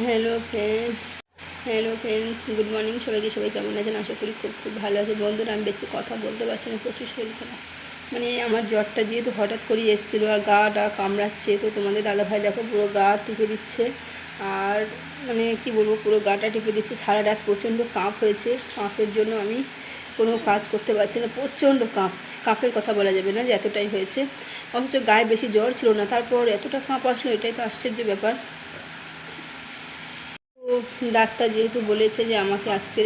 Hello friends good morning সবাইকে। সবাই কেমন আছেন? আশা করি খুব খুব ভালো আছে। বন্ধুরা, আমি বেশি কথা বলতে পারছি না, প্রচুর শরীর খারাপ। মানে আমার জ্বরটা যেহেতু হঠাৎ করেই এসেছিলো আর গাটা কামড়াচ্ছে, তো তোমাদের দাদাভাই দেখো পুরো গা টিপে দিচ্ছে। আর মানে কি বলবো, পুরো গাটা টিপে দিচ্ছে। সারা রাত প্রচণ্ড কাঁপ হয়েছে। কাঁপের জন্য আমি কোনো কাজ করতে পারছি না, প্রচণ্ড কাঁপের কথা বলা যাবে না যে এতটাই হয়েছে। অথচ গায়ে বেশি জ্বর ছিল না, তারপর এতটা কাঁপ আসলো, এটাই তো আশ্চর্য ব্যাপার। তো ডাক্তার যেহেতু বলেছে যে আমাকে আজকে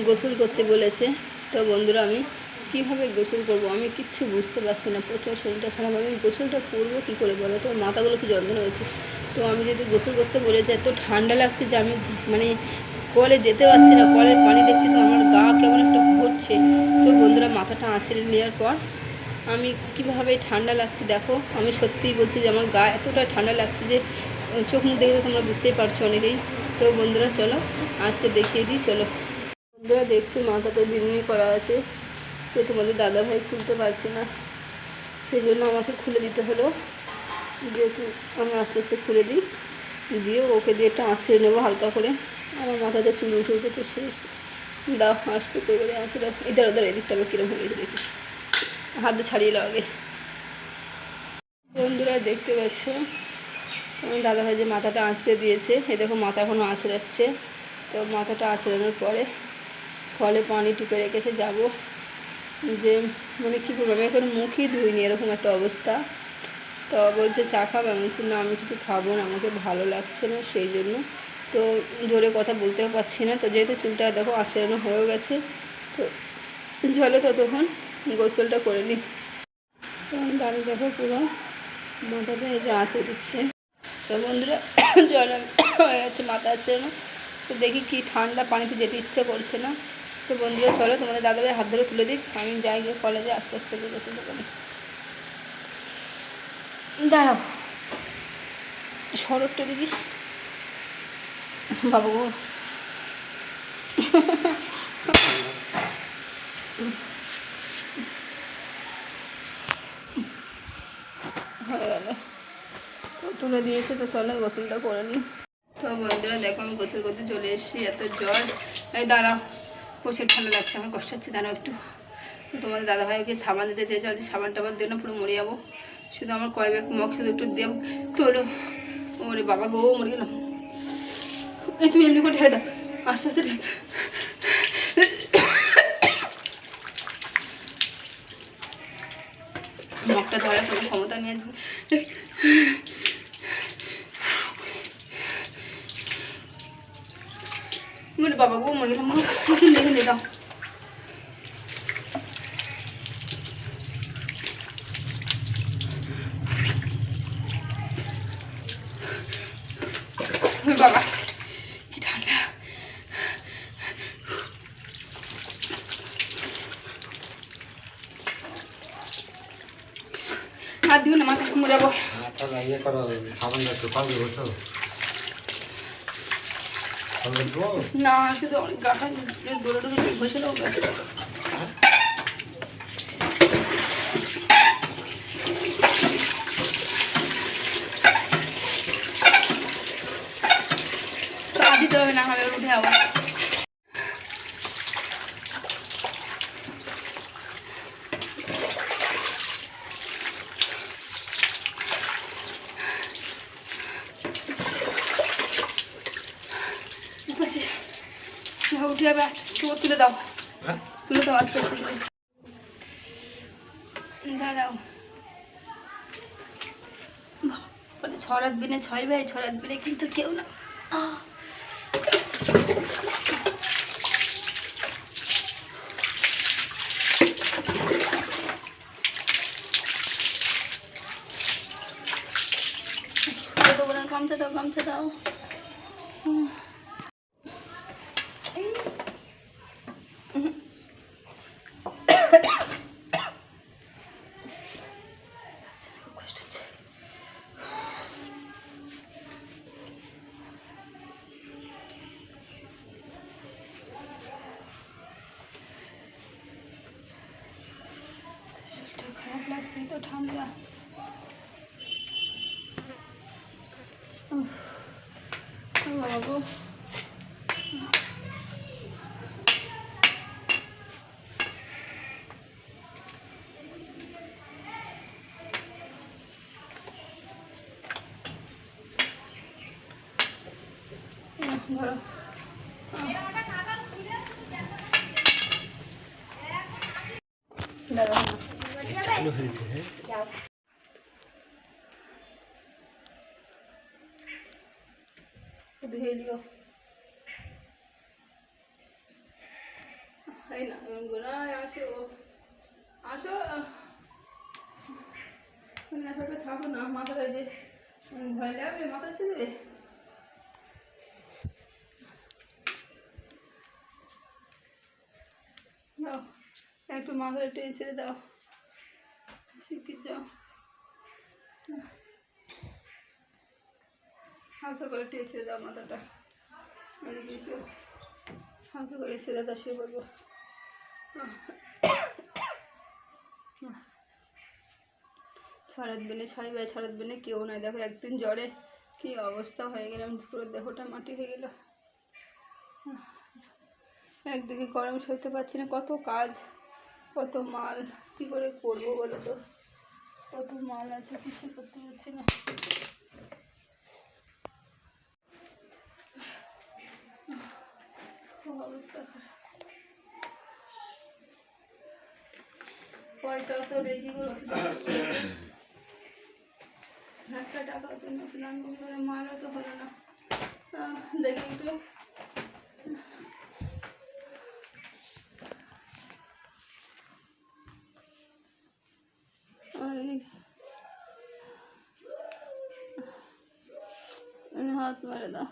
গোসল করতে বলেছে, তো বন্ধুরা আমি কীভাবে গোসল করব আমি কিচ্ছু বুঝতে পারছি না। প্রচুর শরীরটা খারাপ, আমি গোসলটা করবো কী করে বলো তো? মাথাগুলো কি যন্ত্রণা হচ্ছে। তো আমি যদি গোসল করতে বলেছে, এত ঠান্ডা লাগছে যে আমি মানে কলে যেতে পারছি না। কলের পানি দেখছি তো আমার গা কেমন একটা ঘুরছে। তো বন্ধুরা, মাথাটা আঁচড়ে নেওয়ার পর আমি কীভাবে ঠান্ডা লাগছে দেখো। আমি সত্যিই বলছি যে আমার গা এতটা ঠান্ডা লাগছে যে চোখ মুখ দেখে তোমরা বুঝতেই পারছো অনেকেই। তো বন্ধুরা চলো আজকে দেখিয়ে দিই। চলো বন্ধুরা, দেখছি মাথাতে বিনুনি করা আছে, তো তোমাদের দাদাভাই খুলতে পারছে না, সেই জন্য আমাকে খুলে দিতে হলো। যেহেতু আমি আস্তে আস্তে খুলে দিই, দিয়ে ওকে দিয়ে একটা আঁচড়ে নেবো হালকা করে। আমার মাথাতে চুল উঠে উঠে তো শেষ। দাও আস্তে করে আঁচড়ে দাও। ইধার এদিকটা আবার কীরকম হয়ে গেছে দেখি, হাতে ছাড়িয়ে নাও আগে। বন্ধুরা দেখতে পাচ্ছ আমার দাদাভাই যে মাথাটা আঁচড়ে দিয়েছে, এ দেখো মাথা এখনও আঁচড়াচ্ছে। তো মাথাটা আঁচড়ানোর পরে কলে পানি টিপে রেখেছে, যাব যে মানে কী করবো, আমি এখন মুখই ধুইনি, এরকম একটা অবস্থা। তো বলছে চা খাবো, আমি বলছি না আমি কিছু খাবো না, আমাকে ভালো লাগছে না, সেই জন্য। তো জোরে কথা বলতেও পারছি না। তো যেহেতু চুলটা দেখো আঁচড়ানো হয়েও গেছে, তো চলো ততক্ষণ গোসলটা করে নিই। তখন দাঁড়িয়ে দেখো পুরো মাথাটা এই যে আঁচড়ে দিচ্ছে। তো বন্ধুরা জল হয়ে গেছে মাথা আঁচড়ানো। তো দেখি কি ঠান্ডা পানিতে যেতে ইচ্ছে করছে না। তো বন্ধুরা চলো তোমাদের দাদাভাই হাত ধরে তুলে দিক, আমি যাই গিয়ে কলেজে আস্তে আস্তে করে গোসল করি। দাঁড়াও শরৎটা দিবি বাবু গো। হয়ে গেল, তো তুলে দিয়েছে। তো চলো গোসলটা করে নিই। তো বন্ধুরা দেখো আমি গোসল করতে চলে এসেছি। এত জ্বর, এই দাঁড়াও প্রচুর ঠান্ডা লাগছে, আমার কষ্ট হচ্ছে, দাঁড়াও একটু। তো তোমাদের দাদাভাইকে সাবান দিতে চেয়েছে, যদি সাবান টাবান দিয়ে না পুরো মরে যাবো। শুধু আমার কয় ব্যাগ মগ শুধু একটু দেব তোলো। ওরে বাবা গো, মরে গেলাম। এই তুমি এমনি করে ঢেলে দাও, আস্তে আস্তে ঢেলে। মগটা ধরার কোনো ক্ষমতা নিয়ে মরে বাবা গো, মরে গেলাম। দেখে দাও। বাবা কি ঠান্ডা। হাত দিও না, মাথা মরে যাবো। না শুধু গাটা দৌড়ে দৌড়ে বসে দাও। দিতে হবে না, হবে উঠে আবার। উঠে যাবে, আস্তে আস্তে তুলে দাও, তুলে দাও আস্তে আস্তে। দাঁড়াও, মানে ছড়াত বিনে ছয় ভাই, ছড়াত বিনে কিন্তু কেউ না। গামছা দাও, গামছা দাও। খারাপ লাগছে, তো ঠান্ডা। বাবা গো, ধরো দাঁড়াও না, চালু হয়েছে। হ্যাঁ, যাও ধুয়ে নিও। এই না গোনায় আসো, আসো এভাবে থাকো না, মাথাটা যে ভয় লাগবে, মাথা ছিঁড়বে। দাও একটু মাথাটা একটু ছেড়ে দাও, শিখিয়ে দাও, হালকা করে টেনে ছেড়ে দাও মাথাটা, এদিকে এসো, হালকা করে ছেড়ে দাও, শুয়ে পড়বো। ছাড়াত বেনে ছাই বাই ছাড়াত বেনে কেউ নাই, দেখো একদিন জ্বরে কি অবস্থা হয়ে গেলাম, পুরো দেহটা মাটি হয়ে গেল। একদিকে গরম সইতে পারছি না, কত কাজ কত মাল, কি করে করবো বলো তো, কত মাল আছে, কিছু করতে পারছি না। অবস্থা পয়সাও তো রেডি করে একটা টাকাও তো নতুন আনবো করে, মালও তো হলো না। দেখি একটু হাত মেরে দাও।